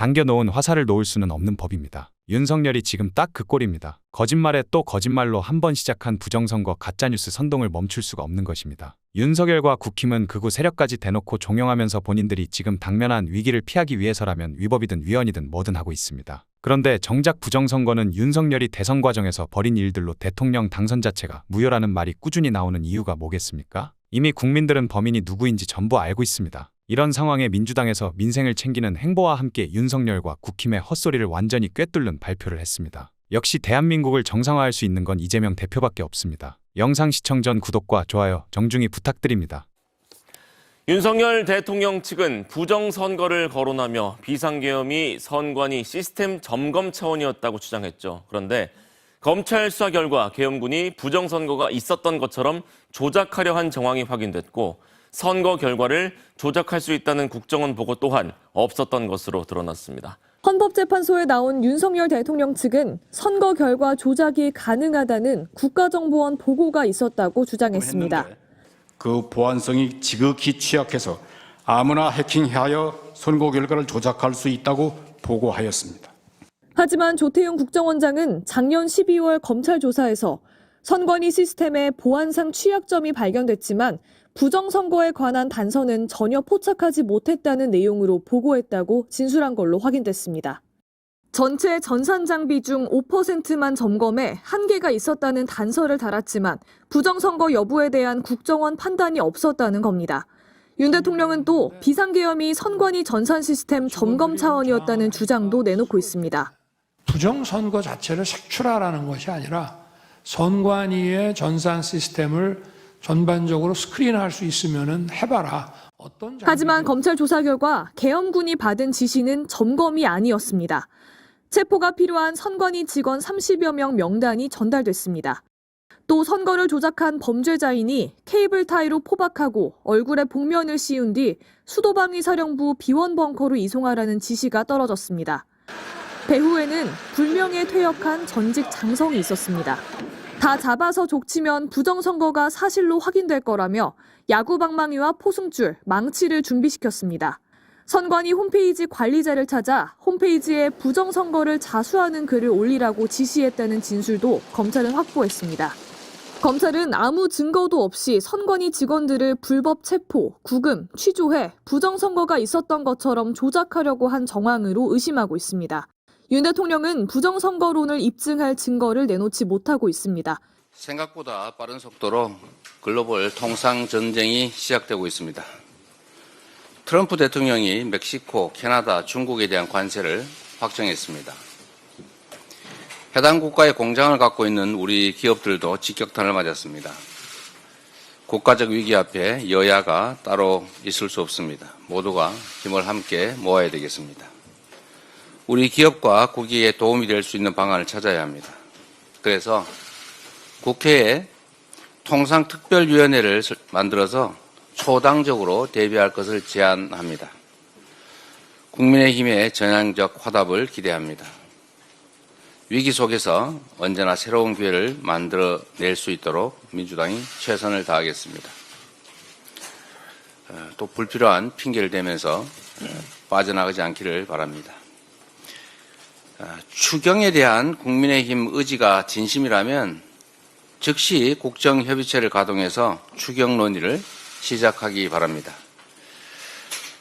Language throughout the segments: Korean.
당겨놓은 화살을 놓을 수는 없는 법입니다. 윤석열이 지금 딱 그 꼴입니다. 거짓말에 또 거짓말로 한 번 시작한 부정선거 가짜뉴스 선동을 멈출 수가 없는 것입니다. 윤석열과 국힘은 극우 세력까지 대놓고 종용하면서 본인들이 지금 당면한 위기를 피하기 위해서라면 위법이든 위헌이든 뭐든 하고 있습니다. 그런데 정작 부정선거는 윤석열이 대선 과정에서 벌인 일들로 대통령 당선 자체가 무효라는 말이 꾸준히 나오는 이유가 뭐겠습니까? 이미 국민들은 범인이 누구인지 전부 알고 있습니다. 이런 상황에 민주당에서 민생을 챙기는 행보와 함께 윤석열과 국힘의 헛소리를 완전히 꿰뚫는 발표를 했습니다. 역시 대한민국을 정상화할 수 있는 건 이재명 대표밖에 없습니다. 영상 시청 전 구독과 좋아요 정중히 부탁드립니다. 윤석열 대통령 측은 부정선거를 거론하며 비상계엄이 선관위 시스템 점검 차원이었다고 주장했죠. 그런데 검찰 수사 결과 계엄군이 부정선거가 있었던 것처럼 조작하려 한 정황이 확인됐고 선거 결과를 조작할 수 있다는 국정원 보고 또한 없었던 것으로 드러났습니다. 헌법재판소에 나온 윤석열 대통령 측은 선거 결과 조작이 가능하다는 국가정보원 보고가 있었다고 주장했습니다. 그 보안성이 지극히 취약해서 아무나 해킹하여 선거 결과를 조작할 수 있다고 보고하였습니다. 하지만 조태용 국정원장은 작년 12월 검찰 조사에서 선관위 시스템에 보안상 취약점이 발견됐지만 부정선거에 관한 단서는 전혀 포착하지 못했다는 내용으로 보고했다고 진술한 걸로 확인됐습니다. 전체 전산 장비 중 5%만 점검해 한계가 있었다는 단서를 달았지만 부정선거 여부에 대한 국정원 판단이 없었다는 겁니다. 윤 대통령은 또 비상계엄이 선관위 전산 시스템 점검 차원이었다는 주장도 내놓고 있습니다. 부정선거 자체를 색출하라는 것이 아니라 선관위의 전산 시스템을 전반적으로 스크린할 수 있으면 해봐라. 하지만 검찰 조사 결과 계엄군이 받은 지시는 점검이 아니었습니다. 체포가 필요한 선관위 직원 30여 명 명단이 전달됐습니다. 또 선거를 조작한 범죄자인이 케이블 타이로 포박하고 얼굴에 복면을 씌운 뒤 수도방위 사령부 비원 벙커로 이송하라는 지시가 떨어졌습니다. 배후에는 불명예 퇴역한 전직 장성이 있었습니다. 다 잡아서 족치면 부정선거가 사실로 확인될 거라며 야구방망이와 포승줄, 망치를 준비시켰습니다. 선관위 홈페이지 관리자를 찾아 홈페이지에 부정선거를 자수하는 글을 올리라고 지시했다는 진술도 검찰은 확보했습니다. 검찰은 아무 증거도 없이 선관위 직원들을 불법 체포, 구금, 취조해 부정선거가 있었던 것처럼 조작하려고 한 정황으로 의심하고 있습니다. 윤 대통령은 부정선거론을 입증할 증거를 내놓지 못하고 있습니다. 생각보다 빠른 속도로 글로벌 통상 전쟁이 시작되고 있습니다. 트럼프 대통령이 멕시코, 캐나다, 중국에 대한 관세를 확정했습니다. 해당 국가의 공장을 갖고 있는 우리 기업들도 직격탄을 맞았습니다. 국가적 위기 앞에 여야가 따로 있을 수 없습니다. 모두가 힘을 함께 모아야 되겠습니다. 우리 기업과 국익에 도움이 될 수 있는 방안을 찾아야 합니다. 그래서 국회에 통상특별위원회를 만들어서 초당적으로 대비할 것을 제안합니다. 국민의힘의 전향적 화답을 기대합니다. 위기 속에서 언제나 새로운 기회를 만들어낼 수 있도록 민주당이 최선을 다하겠습니다. 또 불필요한 핑계를 대면서 빠져나가지 않기를 바랍니다. 추경에 대한 국민의힘 의지가 진심이라면 즉시 국정협의체를 가동해서 추경 논의를 시작하기 바랍니다.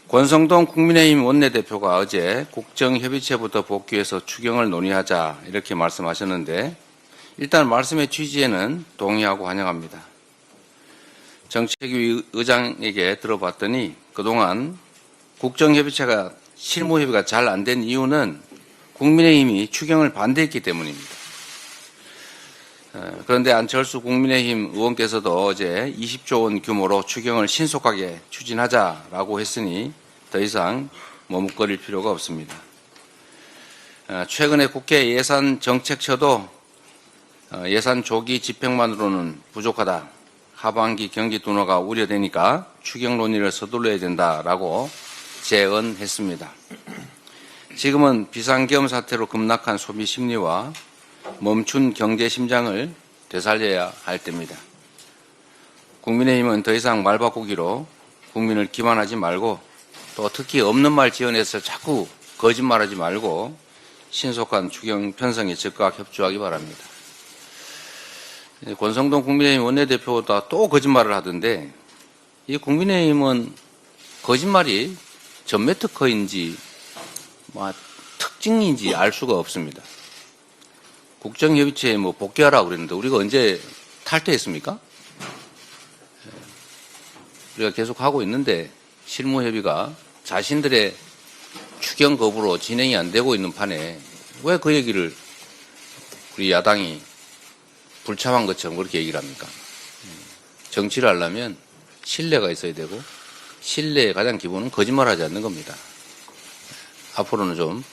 권성동 국민의힘 원내대표가 어제 국정협의체부터 복귀해서 추경을 논의하자 이렇게 말씀하셨는데 일단 말씀의 취지에는 동의하고 환영합니다. 정책위 의장에게 들어봤더니 그동안 국정협의체가 실무협의가 잘 안 된 이유는 국민의힘이 추경을 반대했기 때문입니다. 그런데 안철수 국민의힘 의원께서도 어제 20조 원 규모로 추경을 신속하게 추진하자라고 했으니 더 이상 머뭇거릴 필요가 없습니다. 최근에 국회 예산정책처도 예산 조기 집행만으로는 부족하다. 하반기 경기 둔화가 우려되니까 추경 논의를 서둘러야 된다라고 제언했습니다. 지금은 비상계엄 사태로 급락한 소비 심리와 멈춘 경제 심장을 되살려야 할 때입니다. 국민의힘은 더 이상 말 바꾸기로 국민을 기만하지 말고 또 특히 없는 말 지어내서 자꾸 거짓말하지 말고 신속한 추경 편성에 적극 협조하기 바랍니다. 권성동 국민의힘 원내대표가 또 거짓말을 하던데 이 국민의힘은 거짓말이 전매 특허인지 특징인지 알 수가 없습니다. 국정협의체에 복귀하라고 그랬는데 우리가 언제 탈퇴했습니까? 우리가 계속 하고 있는데 실무협의가 자신들의 추경 거부로 진행이 안 되고 있는 판에 왜 그 얘기를 우리 야당이 불참한 것처럼 그렇게 얘기를 합니까? 정치를 하려면 신뢰가 있어야 되고 신뢰의 가장 기본은 거짓말하지 않는 겁니다. 앞으로는 좀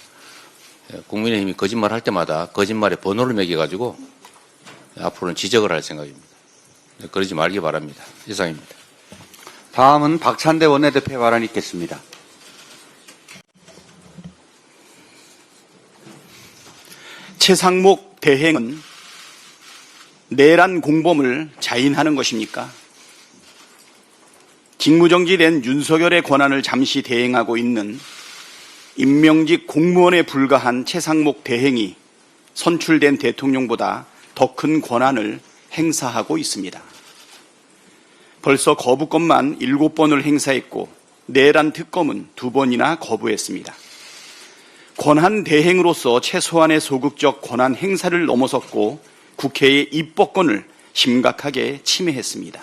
국민의힘이 거짓말할 때마다 거짓말의 번호를 매겨가지고 앞으로는 지적을 할 생각입니다. 그러지 말기 바랍니다. 이상입니다. 다음은 박찬대 원내대표 발언이 있겠습니다. 최상목 대행은 내란 공범을 자인하는 것입니까? 직무정지된 윤석열의 권한을 잠시 대행하고 있는 임명직 공무원에 불과한 최상목 대행이 선출된 대통령보다 더 큰 권한을 행사하고 있습니다. 벌써 거부권만 7번을 행사했고 내란 특검은 2번이나 거부했습니다. 권한 대행으로서 최소한의 소극적 권한 행사를 넘어섰고 국회의 입법권을 심각하게 침해했습니다.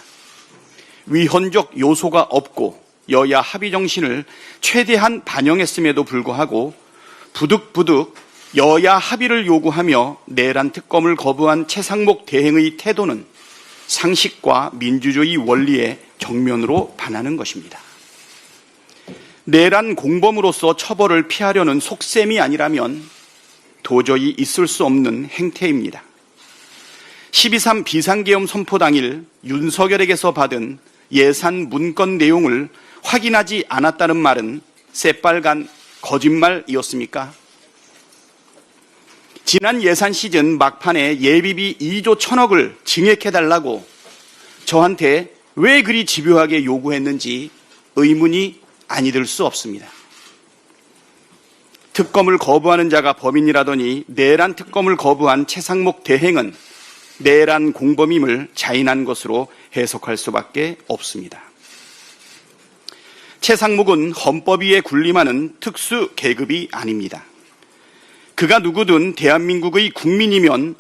위헌적 요소가 없고 여야 합의 정신을 최대한 반영했음에도 불구하고 부득부득 여야 합의를 요구하며 내란 특검을 거부한 최상목 대행의 태도는 상식과 민주주의 원리에 정면으로 반하는 것입니다. 내란 공범으로서 처벌을 피하려는 속셈이 아니라면 도저히 있을 수 없는 행태입니다. 12.3 비상계엄 선포 당일 윤석열에게서 받은 예산 문건 내용을 확인하지 않았다는 말은 새빨간 거짓말이었습니까? 지난 예산 시즌 막판에 예비비 2조 1,000억을 증액해달라고 저한테 왜 그리 집요하게 요구했는지 의문이 아니 들 수 없습니다. 특검을 거부하는 자가 범인이라더니 내란 특검을 거부한 최상목 대행은 내란 공범임을 자인한 것으로 해석할 수밖에 없습니다. 최상목은 헌법 위에 군림하는 특수 계급이 아닙니다. 그가 누구든 대한민국의 국민이면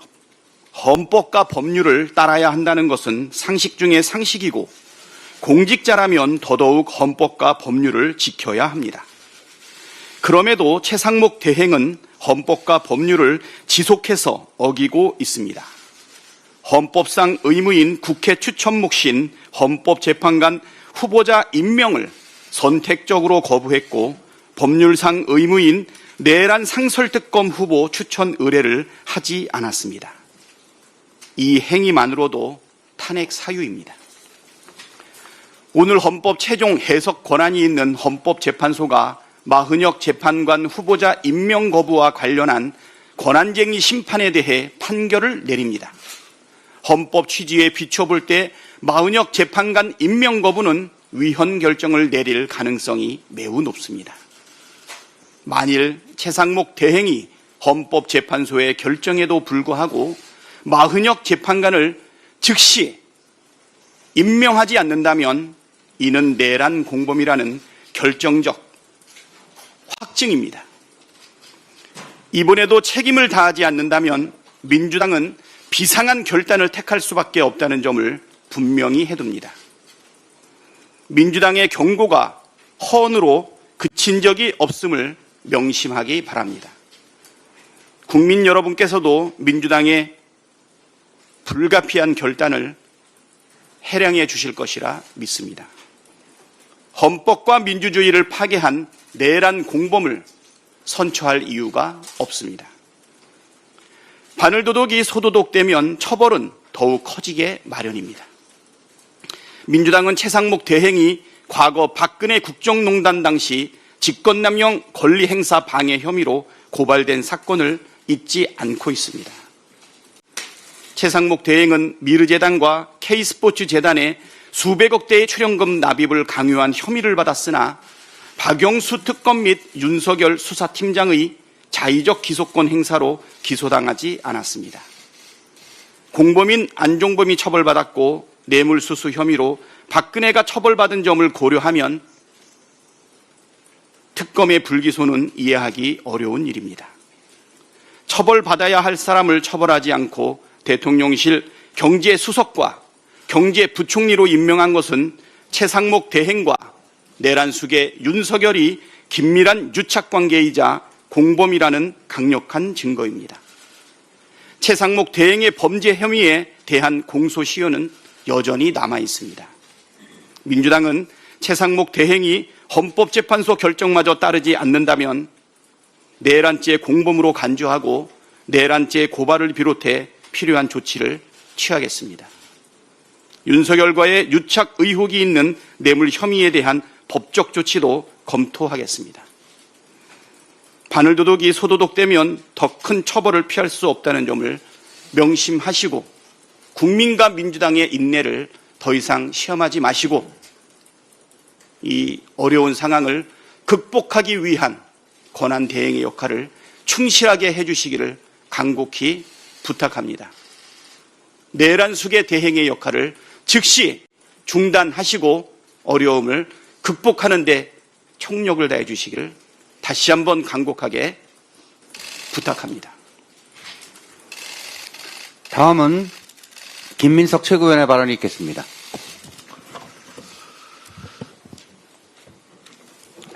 헌법과 법률을 따라야 한다는 것은 상식 중의 상식이고 공직자라면 더더욱 헌법과 법률을 지켜야 합니다. 그럼에도 최상목 대행은 헌법과 법률을 지속해서 어기고 있습니다. 헌법상 의무인 국회 추천 몫인 헌법재판관 후보자 임명을 선택적으로 거부했고 법률상 의무인 내란 상설특검 후보 추천 의뢰를 하지 않았습니다. 이 행위만으로도 탄핵 사유입니다. 오늘 헌법 최종 해석 권한이 있는 헌법재판소가 마흔혁 재판관 후보자 임명 거부와 관련한 권한쟁의 심판에 대해 판결을 내립니다. 헌법 취지에 비춰볼 때 마흔혁 재판관 임명 거부는 위헌 결정을 내릴 가능성이 매우 높습니다. 만일 최상목 대행이 헌법재판소의 결정에도 불구하고 마흔혁 재판관을 즉시 임명하지 않는다면 이는 내란 공범이라는 결정적 확증입니다. 이번에도 책임을 다하지 않는다면 민주당은 비상한 결단을 택할 수밖에 없다는 점을 분명히 해둡니다. 민주당의 경고가 허언으로 그친 적이 없음을 명심하기 바랍니다. 국민 여러분께서도 민주당의 불가피한 결단을 해량해 주실 것이라 믿습니다. 헌법과 민주주의를 파괴한 내란 공범을 선처할 이유가 없습니다. 바늘도둑이 소도둑되면 처벌은 더욱 커지게 마련입니다. 민주당은 최상목 대행이 과거 박근혜 국정농단 당시 직권남용 권리행사 방해 혐의로 고발된 사건을 잊지 않고 있습니다. 최상목 대행은 미르재단과 K스포츠재단에 수백억 대의 출연금 납입을 강요한 혐의를 받았으나 박영수 특검 및 윤석열 수사팀장의 자의적 기소권 행사로 기소당하지 않았습니다. 공범인 안종범이 처벌받았고 뇌물수수 혐의로 박근혜가 처벌받은 점을 고려하면 특검의 불기소는 이해하기 어려운 일입니다. 처벌받아야 할 사람을 처벌하지 않고 대통령실 경제수석과 경제부총리로 임명한 것은 최상목 대행과 내란숙의 윤석열이 긴밀한 유착관계이자 공범이라는 강력한 증거입니다. 최상목 대행의 범죄 혐의에 대한 공소시효는 여전히 남아 있습니다. 민주당은 최상목 대행이 헌법재판소 결정마저 따르지 않는다면 내란죄 공범으로 간주하고 내란죄 고발을 비롯해 필요한 조치를 취하겠습니다. 윤석열과의 유착 의혹이 있는 뇌물 혐의에 대한 법적 조치도 검토하겠습니다. 바늘도둑이 소도둑되면 더 큰 처벌을 피할 수 없다는 점을 명심하시고 국민과 민주당의 인내를 더 이상 시험하지 마시고 이 어려운 상황을 극복하기 위한 권한 대행의 역할을 충실하게 해주시기를 간곡히 부탁합니다. 내란숙의 대행의 역할을 즉시 중단하시고 어려움을 극복하는 데 총력을 다해 주시기를 다시 한번 간곡하게 부탁합니다. 다음은 김민석 최고위원의 발언이 있겠습니다.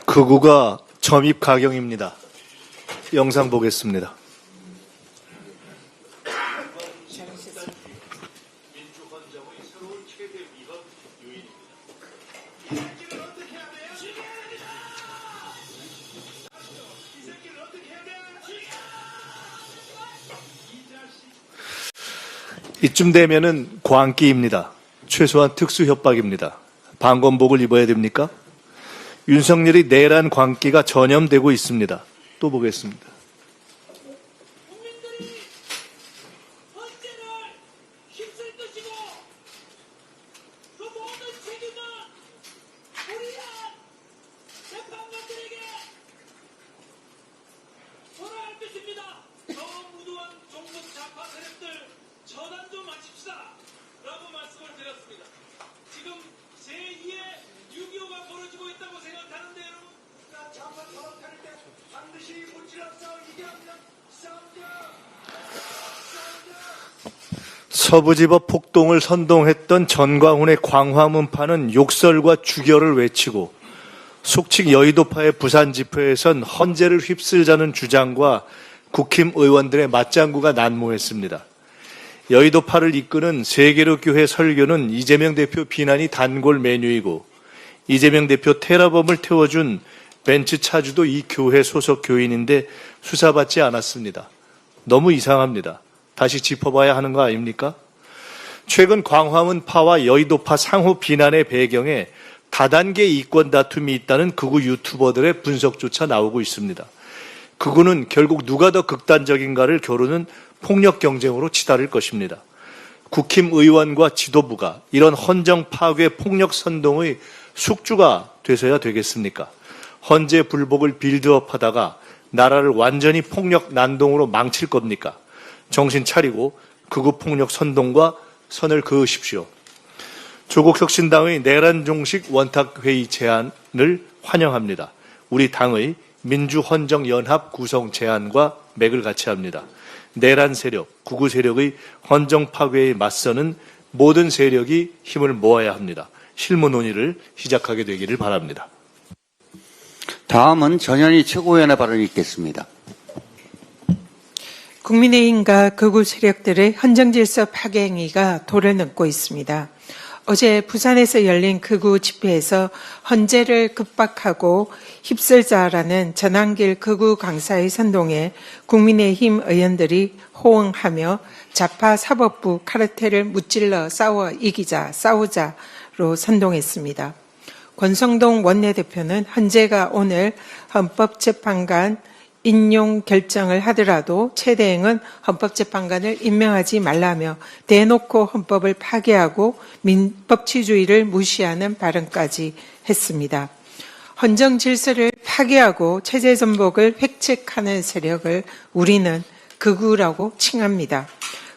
극우가 점입 가경입니다. 영상 보겠습니다. 이쯤 되면은 광기입니다. 최소한 특수협박입니다. 방검복을 입어야 됩니까? 윤석열이 내란 광기가 전염되고 있습니다. 또 보겠습니다. 서부지법 폭동을 선동했던 전광훈의 광화문파는 욕설과 주결을 외치고 속칭 여의도파의 부산 집회에선 헌재를 휩쓸자는 주장과 국힘 의원들의 맞장구가 난무했습니다. 여의도파를 이끄는 세계로교회 설교는 이재명 대표 비난이 단골 메뉴이고 이재명 대표 테러범을 태워준 벤츠 차주도 이 교회 소속 교인인데 수사받지 않았습니다. 너무 이상합니다. 다시 짚어봐야 하는 거 아닙니까? 최근 광화문파와 여의도파 상호 비난의 배경에 다단계 이권 다툼이 있다는 극우 유튜버들의 분석조차 나오고 있습니다. 극우는 결국 누가 더 극단적인가를 겨루는 폭력 경쟁으로 치달을 것입니다. 국힘 의원과 지도부가 이런 헌정 파괴 폭력 선동의 숙주가 되서야 되겠습니까? 헌재 불복을 빌드업하다가 나라를 완전히 폭력 난동으로 망칠 겁니까? 정신 차리고 극우 폭력 선동과 선을 그으십시오. 조국혁신당의 내란 종식 원탁회의 제안을 환영합니다. 우리 당의 민주헌정연합 구성 제안과 맥을 같이 합니다. 내란 세력, 극우 세력의 헌정 파괴에 맞서는 모든 세력이 힘을 모아야 합니다. 실무 논의를 시작하게 되기를 바랍니다. 다음은 전현희 최고위원의 발언이 있겠습니다. 국민의힘과 극우 세력들의 헌정질서 파괴 행위가 도를 넘고 있습니다. 어제 부산에서 열린 극우 집회에서 헌재를 급박하고 휩쓸자라는 전한길 극우 강사의 선동에 국민의힘 의원들이 호응하며 좌파 사법부 카르텔을 무찔러 싸워 이기자, 싸우자로 선동했습니다. 권성동 원내대표는 헌재가 오늘 헌법재판관 인용 결정을 하더라도 최 대행은 헌법재판관을 임명하지 말라며 대놓고 헌법을 파괴하고 민법치주의를 무시하는 발언까지 했습니다. 헌정 질서를 파괴하고 체제 전복을 획책하는 세력을 우리는 극우라고 칭합니다.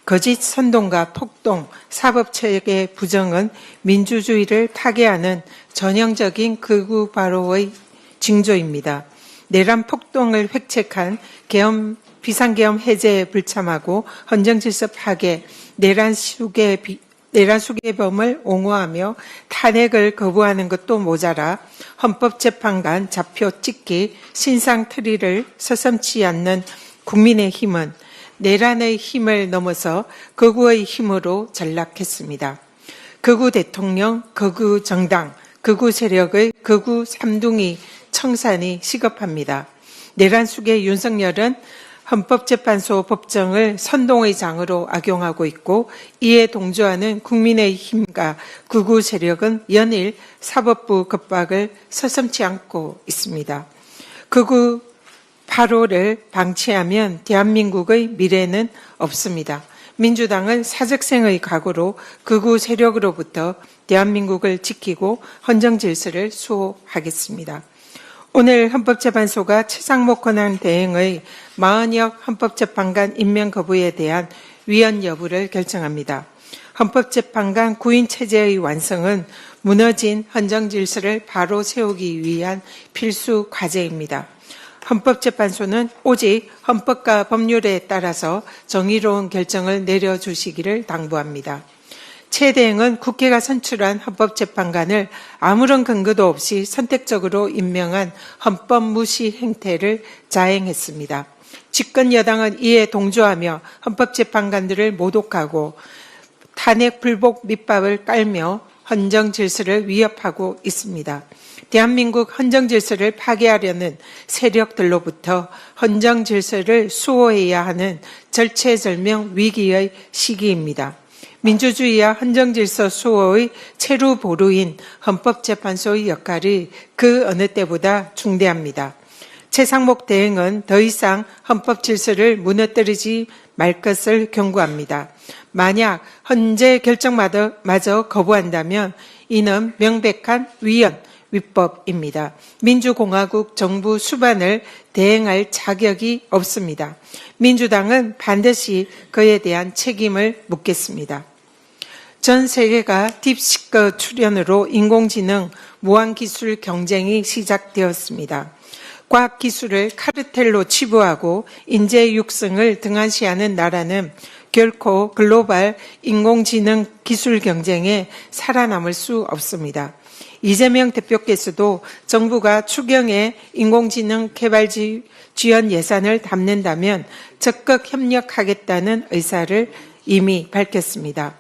거짓 선동과 폭동, 사법체계 부정은 민주주의를 파괴하는 전형적인 극우 바로의 징조입니다. 내란 폭동을 획책한 비상계엄 해제에 불참하고 헌정질서 파괴, 내란 수괴범을 옹호하며 탄핵을 거부하는 것도 모자라 헌법재판관 좌표 찍기, 신상트리를 서슴지 않는 국민의힘은 내란의 힘을 넘어서 극우의 힘으로 전락했습니다. 극우 대통령, 극우 정당, 극우 세력의 극우 삼둥이 청산이 시급합니다. 내란 속의 윤석열은 헌법재판소 법정을 선동의 장으로 악용하고 있고 이에 동조하는 국민의힘과 극우 세력은 연일 사법부 겁박을 서슴지 않고 있습니다. 극우 8호를 방치하면 대한민국의 미래는 없습니다. 민주당은 사적생의 각오로 극우 세력으로부터 대한민국을 지키고 헌정 질서를 수호하겠습니다. 오늘 헌법재판소가 최상목 권한 대행의 40여 헌법재판관 임명 거부에 대한 위헌 여부를 결정합니다. 헌법재판관 구인 체제의 완성은 무너진 헌정 질서를 바로 세우기 위한 필수 과제입니다. 헌법재판소는 오직 헌법과 법률에 따라서 정의로운 결정을 내려주시기를 당부합니다. 최 대행은 국회가 선출한 헌법재판관을 아무런 근거도 없이 선택적으로 임명한 헌법 무시 행태를 자행했습니다. 집권 여당은 이에 동조하며 헌법재판관들을 모독하고 탄핵 불복 밑밥을 깔며 헌정 질서를 위협하고 있습니다. 대한민국 헌정 질서를 파괴하려는 세력들로부터 헌정 질서를 수호해야 하는 절체절명 위기의 시기입니다. 민주주의와 헌정 질서 수호의 체루 보루인 헌법재판소의 역할이 그 어느 때보다 중대합니다. 최상목 대행은 더 이상 헌법 질서를 무너뜨리지 말 것을 경고합니다. 만약 헌재 결정마저 거부한다면 이는 명백한 위헌, 위법입니다. 민주공화국 정부 수반을 대행할 자격이 없습니다. 민주당은 반드시 그에 대한 책임을 묻겠습니다. 전 세계가 딥시크 출현으로 인공지능 무한기술 경쟁이 시작되었습니다. 과학기술을 카르텔로 치부하고 인재 육성을 등한시하는 나라는 결코 글로벌 인공지능 기술 경쟁에 살아남을 수 없습니다. 이재명 대표께서도 정부가 추경에 인공지능 개발 지원 예산을 담는다면 적극 협력하겠다는 의사를 이미 밝혔습니다.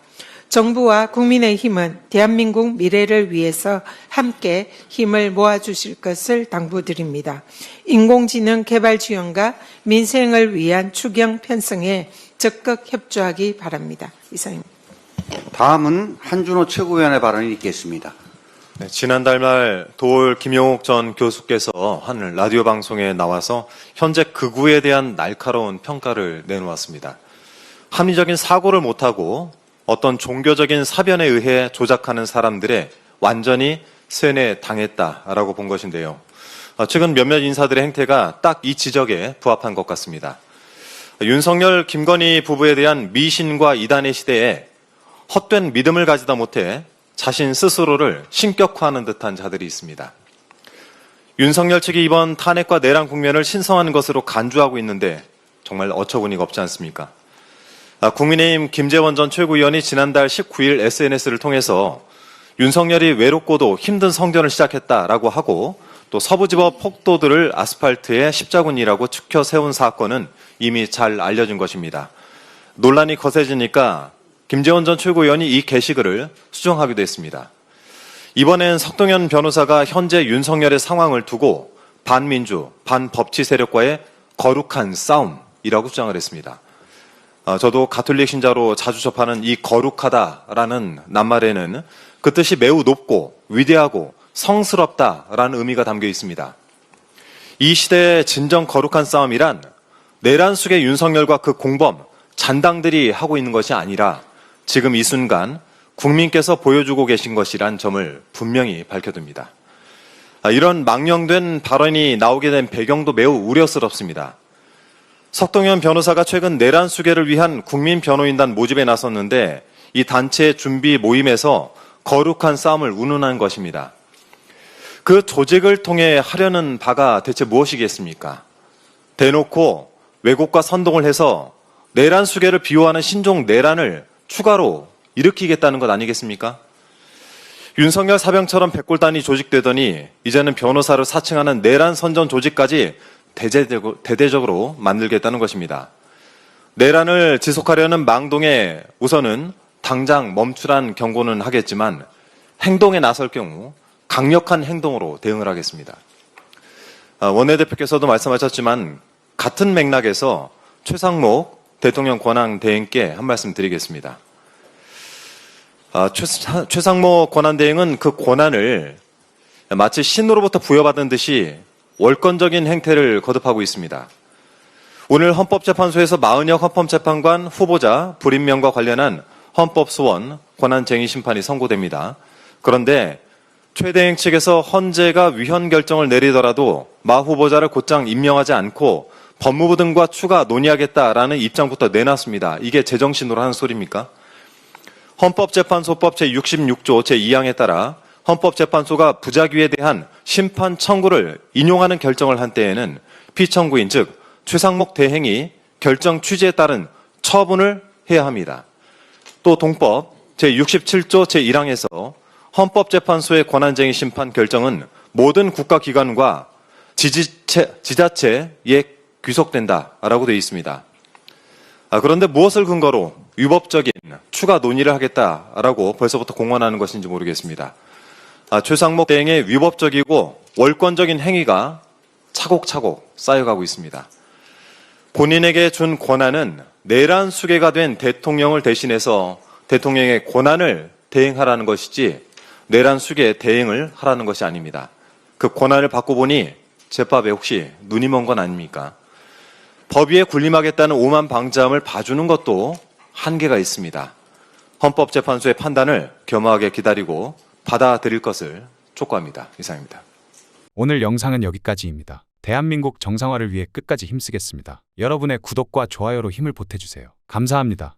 정부와 국민의힘은 대한민국 미래를 위해서 함께 힘을 모아주실 것을 당부드립니다. 인공지능 개발 지원과 민생을 위한 추경 편성에 적극 협조하기 바랍니다. 이상입니다. 다음은 한준호 최고위원의 발언이 있겠습니다. 네, 지난달 말 도올 김용옥 전 교수께서 한 라디오 방송에 나와서 현재 극우에 대한 날카로운 평가를 내놓았습니다. 합리적인 사고를 못하고 어떤 종교적인 사변에 의해 조작하는 사람들에 완전히 세뇌당했다라고 본 것인데요. 최근 몇몇 인사들의 행태가 딱 이 지적에 부합한 것 같습니다. 윤석열, 김건희 부부에 대한 미신과 이단의 시대에 헛된 믿음을 가지다 못해 자신 스스로를 신격화하는 듯한 자들이 있습니다. 윤석열 측이 이번 탄핵과 내란 국면을 신성한 것으로 간주하고 있는데 정말 어처구니가 없지 않습니까? 국민의힘 김재원 전 최고위원이 지난달 19일 SNS를 통해서 윤석열이 외롭고도 힘든 성전을 시작했다라고 하고 또 서부지법 폭도들을 아스팔트에 십자군이라고 추켜 세운 사건은 이미 잘 알려진 것입니다. 논란이 거세지니까 김재원 전 최고위원이 이 게시글을 수정하기도 했습니다. 이번엔 석동현 변호사가 현재 윤석열의 상황을 두고 반민주, 반법치 세력과의 거룩한 싸움이라고 주장을 했습니다. 저도 가톨릭 신자로 자주 접하는 이 거룩하다라는 낱말에는 그 뜻이 매우 높고 위대하고 성스럽다라는 의미가 담겨 있습니다. 이 시대의 진정 거룩한 싸움이란 내란 속의 윤석열과 그 공범, 잔당들이 하고 있는 것이 아니라 지금 이 순간 국민께서 보여주고 계신 것이란 점을 분명히 밝혀둡니다. 이런 망령된 발언이 나오게 된 배경도 매우 우려스럽습니다. 석동현 변호사가 최근 내란 수계를 위한 국민변호인단 모집에 나섰는데 이 단체 준비 모임에서 거룩한 싸움을 운운한 것입니다. 그 조직을 통해 하려는 바가 대체 무엇이겠습니까? 대놓고 왜곡과 선동을 해서 내란 수계를 비호하는 신종 내란을 추가로 일으키겠다는 것 아니겠습니까? 윤석열 사병처럼 백골단이 조직되더니 이제는 변호사를 사칭하는 내란 선전 조직까지 대대적으로 만들겠다는 것입니다. 내란을 지속하려는 망동에 우선은 당장 멈추란 경고는 하겠지만 행동에 나설 경우 강력한 행동으로 대응을 하겠습니다. 원내대표께서도 말씀하셨지만 같은 맥락에서 최상목 대통령 권한대행께 한 말씀 드리겠습니다. 최상목 권한대행은 그 권한을 마치 신으로부터 부여받은 듯이 월권적인 행태를 거듭하고 있습니다. 오늘 헌법재판소에서 마은혁 헌법재판관 후보자 불임명과 관련한 헌법소원 권한쟁의 심판이 선고됩니다. 그런데 최대행 측에서 헌재가 위헌 결정을 내리더라도 마 후보자를 곧장 임명하지 않고 법무부 등과 추가 논의하겠다라는 입장부터 내놨습니다. 이게 제정신으로 하는 소리입니까? 헌법재판소법 제66조 제2항에 따라 헌법재판소가 부작위에 대한 심판 청구를 인용하는 결정을 한 때에는 피청구인 즉 최상목 대행이 결정 취지에 따른 처분을 해야 합니다. 또 동법 제67조 제1항에서 헌법재판소의 권한쟁의 심판 결정은 모든 국가기관과 지자체에 귀속된다라고 되어 있습니다. 그런데 무엇을 근거로 위법적인 추가 논의를 하겠다라고 벌써부터 공언하는 것인지 모르겠습니다. 최상목 대행의 위법적이고 월권적인 행위가 차곡차곡 쌓여가고 있습니다. 본인에게 준 권한은 내란 수계가 된 대통령을 대신해서 대통령의 권한을 대행하라는 것이지 내란 수계에 대행을 하라는 것이 아닙니다. 그 권한을 받고 보니 제법에 혹시 눈이 먼 건 아닙니까? 법 위에 군림하겠다는 오만 방자함을 봐주는 것도 한계가 있습니다. 헌법재판소의 판단을 겸허하게 기다리고 받아들일 것을 촉구합니다. 이상입니다. 오늘 영상은 여기까지입니다. 대한민국 정상화를 위해 끝까지 힘쓰겠습니다. 여러분의 구독과 좋아요로 힘을 보태주세요. 감사합니다.